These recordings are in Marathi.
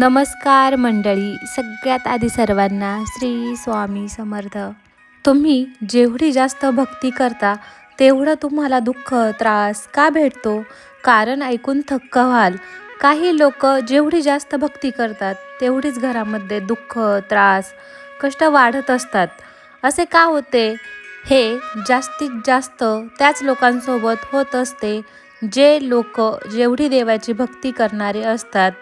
नमस्कार मंडळी, सगळ्यात आधी सर्वांना श्री स्वामी समर्थ. तुम्ही जेवढी जास्त भक्ती करता तेवढं तुम्हाला दुःख त्रास का भेटतो? कारण ऐकून थक्क व्हाल. काही लोक जेवढी जास्त भक्ती करतात तेवढीच घरामध्ये दुःख त्रास कष्ट वाढत असतात. असे का होते? हे जास्तीत जास्त त्याच लोकांसोबत होत असते जे लोक जेवढी देवाची भक्ती करणारे असतात,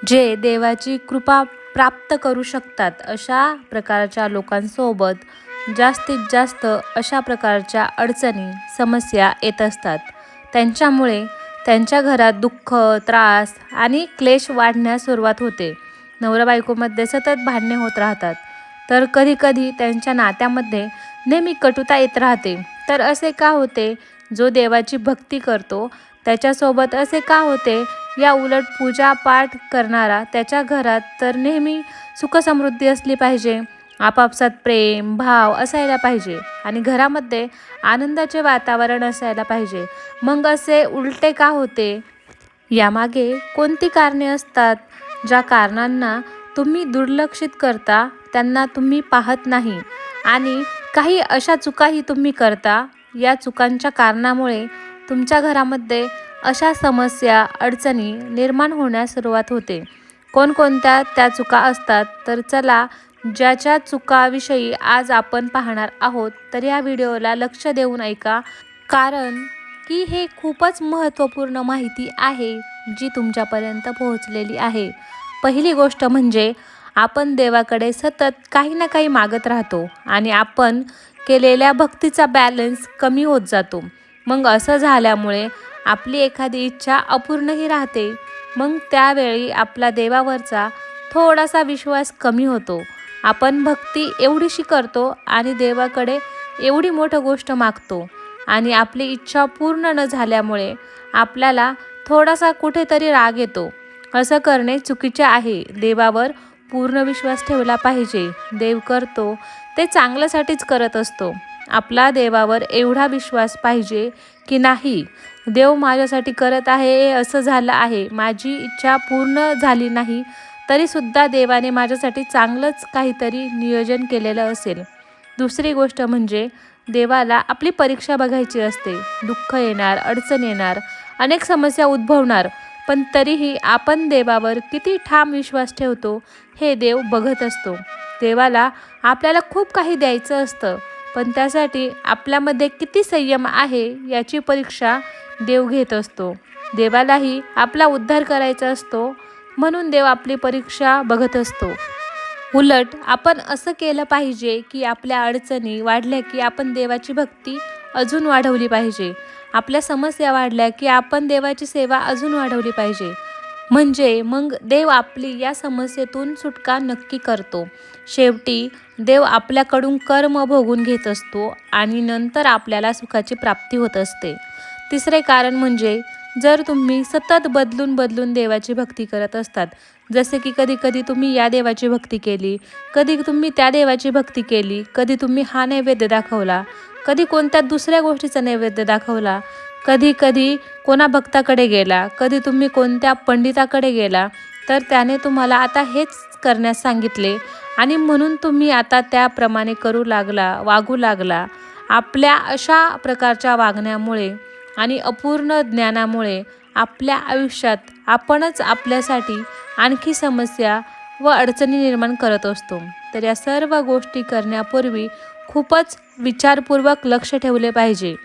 जे देवाची कृपा प्राप्त करू शकतात. अशा प्रकारच्या लोकांसोबत जास्तीत जास्त अशा प्रकारच्या अडचणी समस्या येत असतात. त्यांच्यामुळे त्यांच्या घरात दुःख त्रास आणि क्लेश वाढण्यास सुरुवात होते. नवरा बायकोमध्ये सतत भांडणे होत राहतात. तर कधी कधी त्यांच्या नात्यामध्ये नेहमी कटुता येत राहते. तर असे का होते? जो देवाची भक्ती करतो त्याच्यासोबत असे का होते? या उलट पूजा पाठ करणारा त्याच्या घरात तर नेहमी सुखसमृद्धी असली पाहिजे, आपापसात प्रेम भाव असायला पाहिजे आणि घरामध्ये आनंदाचे वातावरण असायला पाहिजे. मग असे उलटे का होते? यामागे कोणती कारणे असतात? ज्या कारणांना तुम्ही दुर्लक्षित करता त्यांना तुम्ही पाहत नाही आणि काही अशा चुकाही तुम्ही करता. या चुकांच्या कारणामुळे तुमच्या घरामध्ये अशा समस्या अडचणी निर्माण होण्यास सुरुवात होते. कोणकोणत्या त्या चुका असतात? तर चला ज्याच्या चुकाविषयी आज आपण पाहणार आहोत, तर या व्हिडिओला लक्ष देऊन ऐका, कारण की हे खूपच महत्त्वपूर्ण माहिती आहे जी तुमच्यापर्यंत पोहोचलेली आहे. पहिली गोष्ट म्हणजे आपण देवाकडे सतत काही ना काही मागत राहतो आणि आपण केलेल्या भक्तीचा बॅलन्स कमी होत जातो. मग असं झाल्यामुळे आपली एखादी इच्छा अपूर्णही राहते. मग त्यावेळी आपला देवावरचा थोडासा विश्वास कमी होतो. आपण भक्ती एवढीशी करतो आणि देवाकडे एवढी मोठी गोष्ट मागतो आणि आपली इच्छा पूर्ण न झाल्यामुळे आपल्याला थोडासा कुठेतरी राग येतो. असं करणे चुकीचे आहे. देवावर पूर्ण विश्वास ठेवला पाहिजे. देव करतो ते चांगल्यासाठीच करत असतो. आपला देवावर एवढा विश्वास पाहिजे की नाही, देव माझ्यासाठी करत आहे, असं झालं आहे, माझी इच्छा पूर्ण झाली नाही तरीसुद्धा देवाने माझ्यासाठी चांगलंच काहीतरी नियोजन केलेलं असेल. दुसरी गोष्ट म्हणजे देवाला आपली परीक्षा बघायची असते. दुःख येणार, अडचण येणार, अनेक समस्या उद्भवणार, पण तरीही आपण देवावर किती ठाम विश्वास ठेवतो हे देव बघत असतो. देवाला आपल्याला खूप काही द्यायचं असतं, पण त्यासाठी आपल्यामध्ये किती संयम आहे याची परीक्षा देव घेत असतो. देवालाही आपला उद्धार करायचा असतो, म्हणून देव आपली परीक्षा बघत असतो. उलट आपण असं केलं पाहिजे की आपल्या अडचणी वाढल्या की आपण देवाची भक्ती अजून वाढवली पाहिजे. आपल्या समस्या वाढल्या की आपण देवाची सेवा अजून वाढवली पाहिजे. म्हणजे मग देव आपली या समस्येतून सुटका नक्की करतो. शेवटी देव आपल्याकडून कर्म भोगून घेत असतो आणि नंतर आपल्याला सुखाची प्राप्ती होत असते. तिसरे कारण म्हणजे जर तुम्ही सतत बदलून बदलून देवाची भक्ती करत असतात, जसे की कधी कधी तुम्ही या देवाची भक्ती केली, कधी तुम्ही त्या देवाची भक्ती केली, कधी तुम्ही हा नैवेद्य दाखवला, कधी कोणत्या दुसऱ्या गोष्टीचा नैवेद्य दाखवला, कधी कधी कोणा भक्ताकडे गेला, कधी तुम्ही कोणत्या पंडिताकडे गेला, तर त्याने तुम्हाला आता हेच करण्यास सांगितले आणि म्हणून तुम्ही आता त्याप्रमाणे करू लागला, वागू लागला. आपल्या अशा प्रकारच्या वागण्यामुळे आणि अपूर्ण ज्ञानामुळे आपल्या आयुष्यात आपणच आपल्यासाठी आणखी समस्या व अडचणी निर्माण करत असतो. तर या सर्व गोष्टी करण्यापूर्वी खूपच विचारपूर्वक लक्ष ठेवले पाहिजे.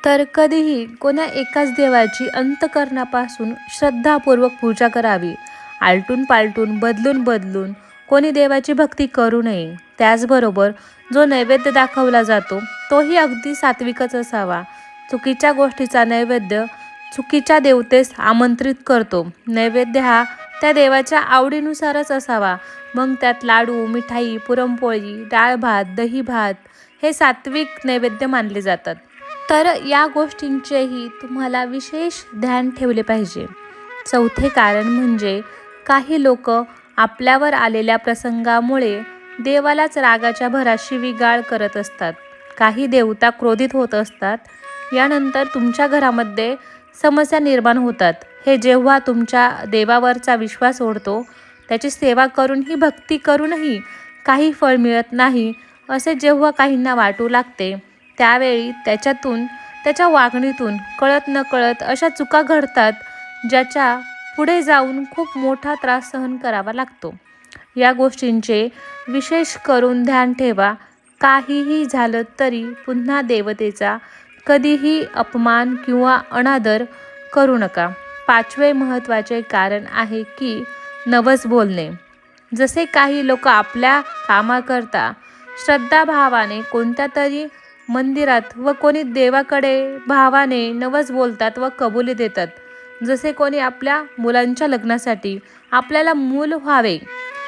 तर कधीही कोणा एकाच देवाची अंतःकरणापासून श्रद्धापूर्वक पूजा करावी. आलटून पालटून बदलून बदलून कोणी देवाची भक्ती करू नये. त्याचबरोबर जो नैवेद्य दाखवला जातो तोही अगदी सात्विकच असावा. चुकीच्या गोष्टीचा नैवेद्य चुकीच्या देवतेस आमंत्रित करतो. नैवेद्य हा त्या देवाच्या आवडीनुसारच असावा. मग त्यात लाडू, मिठाई, पुरणपोळी, डाळ भात, दही भात हे सात्विक नैवेद्य मानले जातात. तर या गोष्टींचेही तुम्हाला विशेष ध्यान ठेवले पाहिजे. चौथे कारण म्हणजे काही लोक आपल्यावर आलेल्या प्रसंगामुळे देवालाच रागाच्या भरात शिवीगाळ करत असतात. काही देवता क्रोधित होत असतात. यानंतर तुमच्या घरामध्ये समस्या निर्माण होतात. हे जेव्हा तुमच्या देवावरचा विश्वास ओढतो त्याची सेवा करूनही, भक्ती करूनही काही फळ मिळत नाही असे जेव्हा काहींना वाटू लागते, त्यावेळी त्याच्या वागणीतून कळत नकळत अशा चुका घडतात, ज्याच्या पुढे जाऊन खूप मोठा त्रास सहन करावा लागतो. या गोष्टींचे विशेष करून ध्यान ठेवा. काहीही झालं तरी पुन्हा देवतेचा कधीही अपमान किंवा अनादर करू नका. 5वे महत्त्वाचे कारण आहे की नवस बोलणे. जसे काही लोक आपल्या कामाकरता श्रद्धाभावाने कोणत्या तरी मंदिरात व कोणी देवाकडे भावाने नवस बोलतात व कबुली देतात. जसे कोणी आपल्या मुलांच्या लग्नासाठी, आपल्याला मूल व्हावे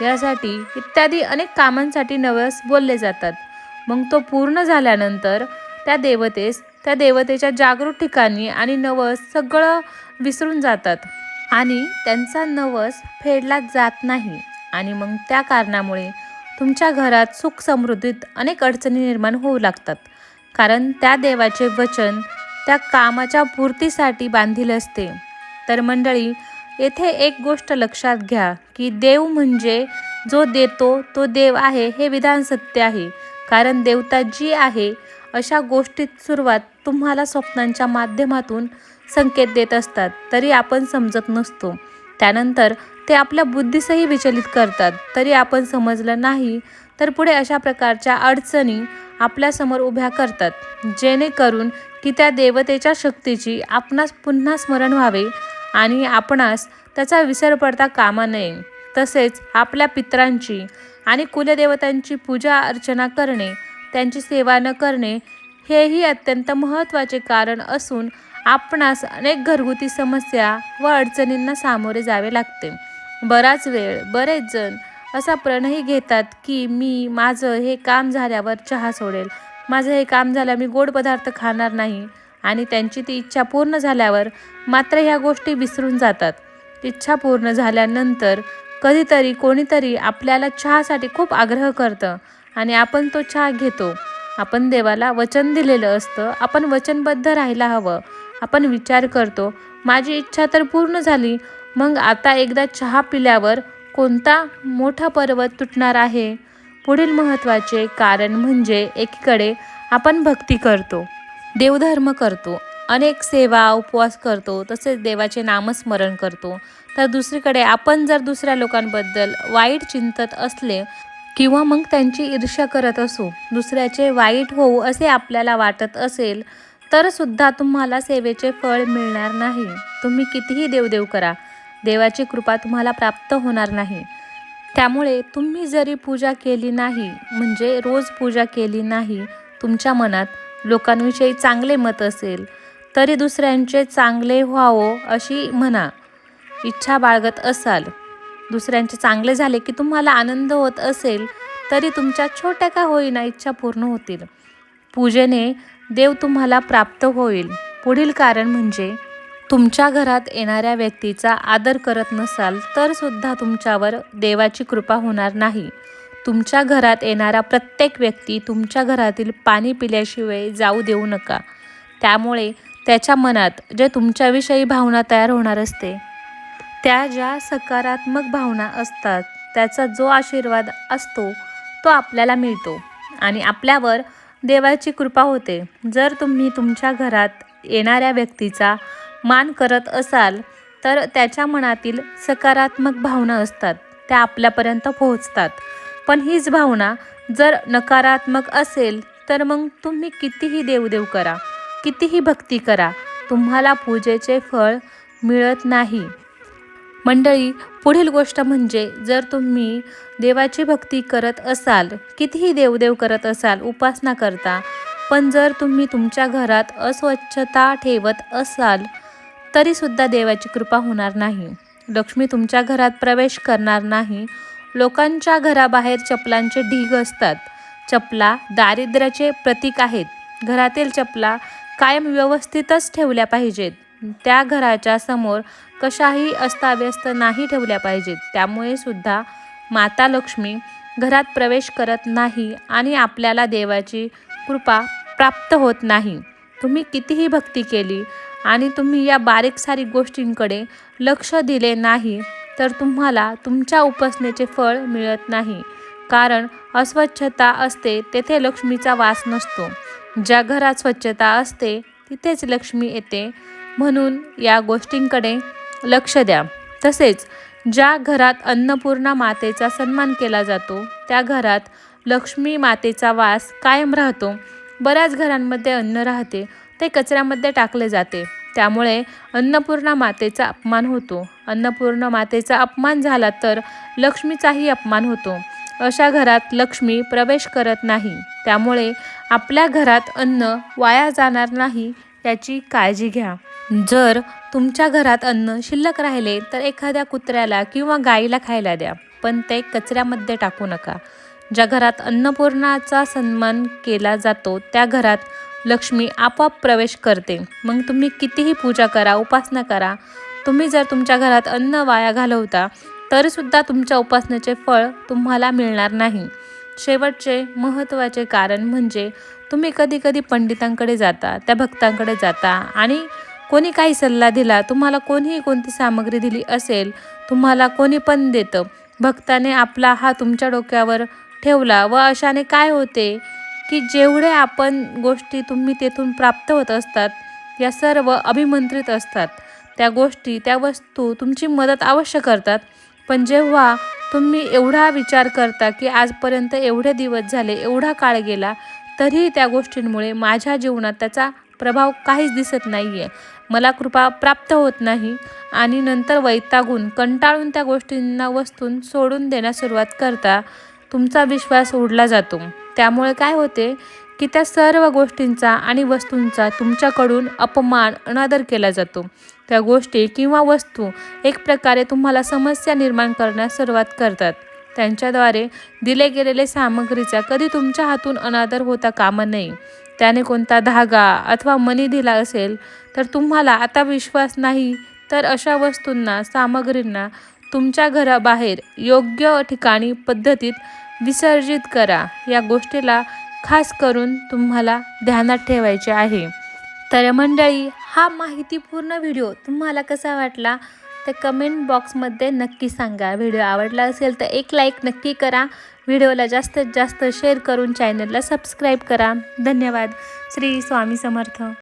यासाठी इत्यादी अनेक कामांसाठी नवस बोलले जातात. मग तो पूर्ण झाल्यानंतर त्या देवतेच्या जागृत ठिकाणी आणि नवस सगळं विसरून जातात आणि त्यांचा नवस फेडला जात नाही. आणि मग त्या कारणामुळे तुमच्या घरात सुख समृद्धीत अनेक अडचणी निर्माण होऊ लागतात. कारण त्या देवाचे वचन त्या कामाच्या पूर्तीसाठी बांधील असते. तर मंडळी, येथे एक गोष्ट लक्षात घ्या की देव म्हणजे जो देतो तो देव आहे, हे विधान सत्य आहे. कारण देवता जी आहे अशा गोष्टीत सुरुवात तुम्हाला स्वप्नांच्या माध्यमातून संकेत देत असतात, तरी आपण समजत नसतो. त्यानंतर ते आपल्या बुद्धीसही विचलित करतात, तरी आपण समजलं नाही तर पुढे अशा प्रकारच्या अडचणी आपल्यासमोर उभ्या करतात, जेणेकरून की त्या देवतेच्या शक्तीची आपणास पुन्हा स्मरण व्हावे आणि आपणास त्याचा विसर पडता कामा नये. तसेच आपल्या पितरांची आणि कुलदेवतांची पूजा अर्चना करणे, त्यांची सेवा न करणे हेही अत्यंत महत्त्वाचे कारण असून आपणास अनेक घरगुती समस्या व अडचणींना सामोरे जावे लागते. बरेच जण असा प्रणही घेतात की माझं हे काम झाल्यावर चहा सोडेल, माझं हे काम झालं मी गोड पदार्थ खाणार नाही. आणि त्यांची ती इच्छा पूर्ण झाल्यावर मात्र ह्या गोष्टी विसरून जातात. इच्छा पूर्ण झाल्यानंतर कधीतरी कोणीतरी आपल्याला चहासाठी खूप आग्रह करतं आणि आपण तो चहा घेतो. आपण देवाला वचन दिलेलं असतं, आपण वचनबद्ध राहायला हवं. आपण विचार करतो, माझी इच्छा तर पूर्ण झाली, मग आता एकदा चहा पिल्यावर कोणता मोठा पर्वत तुटणार आहे. पुढील महत्त्वाचे कारण म्हणजे एकीकडे आपण भक्ती करतो, देवधर्म करतो, अनेक सेवा उपवास करतो, तसेच देवाचे नामस्मरण करतो. तर दुसरीकडे आपण जर दुसऱ्या लोकांबद्दल वाईट चिंतत असले किंवा मग त्यांची ईर्ष्या करत असू, दुसऱ्याचे वाईट होऊ असे आपल्याला वाटत असेल, तर सुद्धा तुम्हाला सेवेचे फळ मिळणार नाही. तुम्ही कितीही देवदेव करा, देवाची कृपा तुम्हाला प्राप्त होणार नाही. त्यामुळे तुम्ही जरी पूजा केली नाही, म्हणजे रोज पूजा केली नाही, तुमच्या मनात लोकांविषयी चांगले मत असेल, तरी दुसऱ्यांचे चांगले व्हावं अशी इच्छा बाळगत असाल, दुसऱ्यांचे चांगले झाले की तुम्हाला आनंद होत असेल, तरी तुमच्या छोट्या का होईना इच्छा पूर्ण होतील. पूजेने देव तुम्हाला प्राप्त होईल. पुढील कारण म्हणजे तुमच्या घरात येणाऱ्या व्यक्तीचा आदर करत नसाल तर सुद्धा तुमच्यावर देवाची कृपा होणार नाही. तुमच्या घरात येणारा प्रत्येक व्यक्ती तुमच्या घरातील पाणी पिल्याशिवाय जाऊ देऊ नका. त्यामुळे त्याच्या मनात जे तुमच्याविषयी भावना तयार होणार असते, त्या ज्या सकारात्मक भावना असतात, त्याचा जो आशीर्वाद असतो तो आपल्याला मिळतो आणि आपल्यावर देवाची कृपा होते. जर तुम्ही तुमच्या घरात येणाऱ्या व्यक्तीचा मान करत असाल तर त्याच्या मनातील सकारात्मक भावना असतात, त्या आपल्यापर्यंत पोहोचतात. पण हीच भावना जर नकारात्मक असेल तर मग तुम्ही कितीही देवदेव करा, कितीही भक्ती करा, तुम्हाला पूजेचे फळ मिळत नाही. मंडळी, पुढील गोष्ट म्हणजे जर तुम्ही देवाची भक्ती करत असाल, कितीही देवदेव करत असाल, उपासना करता, पण जर तुम्ही तुमच्या घरात अस्वच्छता ठेवत असाल तरीसुद्धा देवाची कृपा होणार नाही. लक्ष्मी तुमच्या घरात प्रवेश करणार नाही. लोकांच्या घराबाहेर चपलांचे ढीग असतात. चपला दारिद्र्याचे प्रतीक आहेत. घरातील चपला कायम व्यवस्थितच ठेवल्या पाहिजेत. त्या घराच्या समोर कशाही अस्ताव्यस्त नाही ठेवल्या पाहिजेत. त्यामुळे सुद्धा माता लक्ष्मी घरात प्रवेश करत नाही आणि आपल्याला देवाची कृपा प्राप्त होत नाही. तुम्ही कितीही भक्ती केली आणि तुम्ही या बारीक सारीक गोष्टींकडे लक्ष दिले नाही तर तुम्हाला तुमच्या उपासनेचे फळ मिळत नाही. कारण अस्वच्छता असते तेथे लक्ष्मीचा वास नसतो. ज्या घरात स्वच्छता असते तिथेच लक्ष्मी येते. म्हणून या गोष्टींकडे लक्ष द्या. तसेच ज्या घरात अन्नपूर्णा मातेचा सन्मान केला जातो त्या घरात लक्ष्मी मातेचा वास कायम राहतो. बऱ्याच घरांमध्ये अन्न राहते ते कचऱ्यामध्ये टाकले जाते. त्यामुळे अन्नपूर्णा मातेचा अपमान होतो. अन्नपूर्णा मातेचा अपमान झाला तर लक्ष्मीचाही अपमान होतो. अशा घरात लक्ष्मी प्रवेश करत नाही. त्यामुळे आपल्या घरात अन्न वाया जाणार नाही याची काळजी घ्या. जर तुमच्या घरात अन्न शिल्लक राहिले तर एखाद्या कुत्र्याला किंवा गाईला खायला द्या, पण ते कचऱ्यामध्ये टाकू नका. ज्या घरात अन्नपूर्णाचा सन्मान केला जातो त्या घरात लक्ष्मी आपोआप प्रवेश करते. मग तुम्ही कितीही पूजा करा, उपासना करा, तुम्ही जर तुमच्या घरात अन्न वाया घालवता तरीसुद्धा तुमच्या उपासनेचे फळ तुम्हाला मिळणार नाही. शेवटचे महत्त्वाचे कारण म्हणजे तुम्ही कधी पंडितांकडे जाता, त्या भक्तांकडे जाता आणि कोणी काही सल्ला दिला, तुम्हाला कोणीही कोणती सामग्री दिली असेल, तुम्हाला कोणी पण देतं. भक्ताने आपला हात तुमच्या डोक्यावर ठेवला व अशाने काय होते की जेवढे आपण गोष्टी तुम्ही तेथून प्राप्त होत असतात या सर्व अभिमंत्रित असतात. त्या गोष्टी, त्या वस्तू तुमची मदत अवश्य करतात. पण जेव्हा तुम्ही एवढा विचार करता की आजपर्यंत एवढे दिवस झाले, एवढा काळ गेला, तरीही त्या गोष्टींमुळे माझ्या जीवनात त्याचा प्रभाव काहीच दिसत नाही आहे, मला कृपा प्राप्त होत नाही आणि नंतर वैतागून कंटाळून त्या गोष्टींना, वस्तून सोडून देण्यास सुरुवात करता, तुमचा विश्वास उडला जातो. त्यामुळे काय होते की त्या सर्व गोष्टींचा आणि वस्तूंचा तुमच्याकडून अपमान, अनादर केला जातो. त्या गोष्टी किंवा वस्तू एक प्रकारे तुम्हाला समस्या निर्माण करण्यास सुरुवात करतात. त्यांच्याद्वारे दिले गेलेले सामग्रीचा कधी तुमच्या हातून अनादर होता कामा नये. त्याने कोणता धागा अथवा मणी दिला असेल तर तुम्हाला आता विश्वास नाही तर अशा वस्तूंना, सामग्रींना तुमच्या घराबाहेर योग्य ठिकाणी पद्धतीत विसर्जित करा. या गोष्टीला खास करून तुम्हाला ध्यानात ठेवायचे आहे. तर मंडळी, हा माहितीपूर्ण व्हिडिओ तुम्हाला कसा वाटला ते कमेंट बॉक्समध्ये नक्की सांगा. व्हिडिओ आवडला असेल तर एक लाईक नक्की करा. व्हिडिओला जास्तीत जास्त शेअर करून चॅनलला सबस्क्राईब करा. धन्यवाद. श्री स्वामी समर्थ.